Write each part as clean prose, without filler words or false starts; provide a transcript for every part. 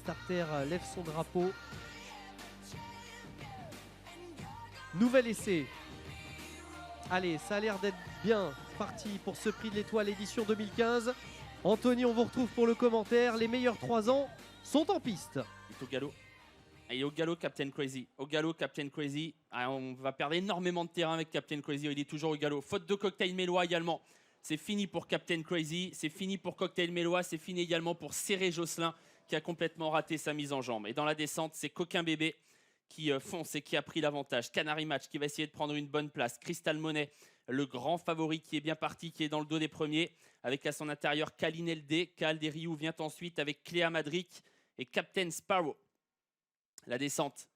starter lève son drapeau. Nouvel essai. Allez, ça a l'air d'être bien parti pour ce prix de l'Étoile édition 2015. Anthony, on vous retrouve pour le commentaire. Les meilleurs 3 ans sont en piste. Il est au galop. Et au galop, Captain Crazy. Au galop, Captain Crazy. Ah, on va perdre énormément de terrain avec Captain Crazy. Il est toujours au galop. Faute de Cocktail Mélois également. C'est fini pour Captain Crazy. C'est fini pour Cocktail Mélois. C'est fini également pour Serré Josselin qui a complètement raté sa mise en jambe. Et dans la descente, c'est Coquin Bébé qui fonce et qui a pris l'avantage. Canary Match qui va essayer de prendre une bonne place. Crystal Monet, le grand favori qui est bien parti, qui est dans le dos des premiers. Avec à son intérieur Kalinelde. Cal des Rioux vient ensuite avec Cléa Madric et Captain Sparrow. La descente,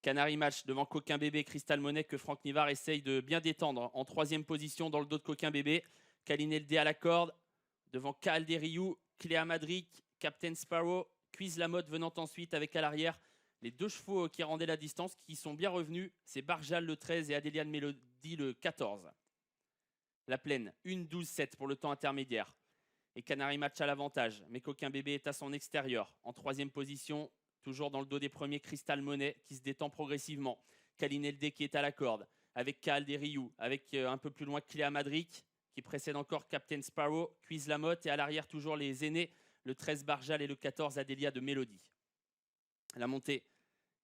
Canary Match devant Coquin Bébé, Crystal Monet que Franck Nivard essaye de bien détendre en 3e position dans le dos de Coquin Bébé. Kalinelde à la corde, devant Cal des Rioux, Cléa Madric, Captain Sparrow, Cuise Lamotte venant ensuite avec à l'arrière les 2 chevaux qui rendaient la distance qui sont bien revenus. C'est Barjal le 13 et Adélia de Mélodie le 14. La plaine, 1-12-7 pour le temps intermédiaire. Et Canary Match à l'avantage, mais Coquin Bébé est à son extérieur. En 3e position, toujours dans le dos des premiers, Crystal Monet qui se détend progressivement. Kalinelde qui est à la corde, avec Cal des Rioux, avec un peu plus loin Cléa Madric, qui précède encore Captain Sparrow, Cuise Lamotte, et à l'arrière toujours les aînés, le 13 Barjal et le 14 Adélia de Mélodie. La montée,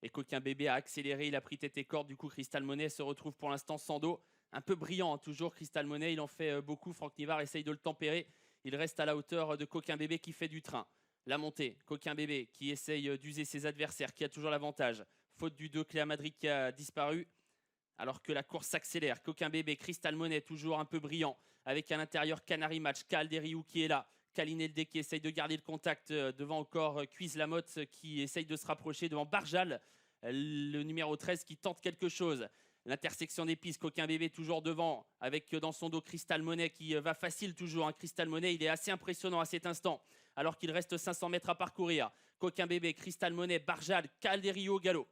et Coquin Bébé a accéléré, il a pris tête et corde, du coup Crystal Monet se retrouve pour l'instant sans dos. Un peu brillant, hein, toujours Crystal Monet, il en fait beaucoup, Franck Nivard essaye de le tempérer. Il reste à la hauteur de Coquin Bébé qui fait du train. La montée, Coquin Bébé qui essaye d'user ses adversaires, qui a toujours l'avantage. Faute du 2, Cléa Madric qui a disparu. Alors que la course s'accélère. Coquin Bébé, Crystal Monet toujours un peu brillant. Avec à l'intérieur Canary Match, Cal des Rioux qui est là. Kalinelde qui essaye de garder le contact devant encore Cuise Lamotte qui essaye de se rapprocher devant Barjal, le numéro 13 qui tente quelque chose. L'intersection des pistes, Coquin Bébé toujours devant, avec dans son dos Crystal Monet qui va facile toujours. Crystal Monet, il est assez impressionnant à cet instant, alors qu'il reste 500 mètres à parcourir. Coquin Bébé, Crystal Monet, Barjal, Cal des Rioux au galop.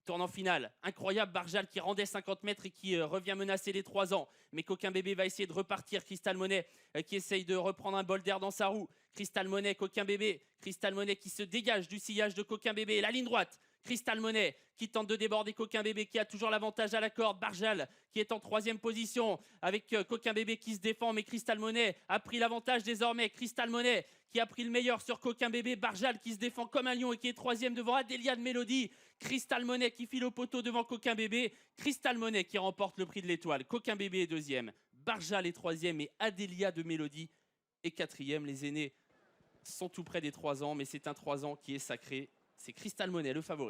Tournant final, incroyable, Barjal qui rendait 50 mètres et qui revient menacer les 3 ans. Mais Coquin Bébé va essayer de repartir. Crystal Monet qui essaye de reprendre un bol d'air dans sa roue. Crystal Monet, Coquin Bébé. Crystal Monet qui se dégage du sillage de Coquin Bébé. La ligne droite. Crystal Monet qui tente de déborder Coquin Bébé qui a toujours l'avantage à la corde. Barjal qui est en 3e position avec Coquin Bébé qui se défend. Mais Crystal Monet a pris l'avantage désormais. Crystal Monet qui a pris le meilleur sur Coquin Bébé. Barjal qui se défend comme un lion et qui est 3e devant Adélia de Mélodie. Crystal Monet qui file au poteau devant Coquin Bébé. Crystal Monet qui remporte le prix de l'Étoile. Coquin Bébé est 2e. Barjal est 3e et Adélia de Mélodie est 4e. Les aînés sont tout près des 3 ans, mais c'est un 3 ans qui est sacré. C'est Crystal Monet le favori.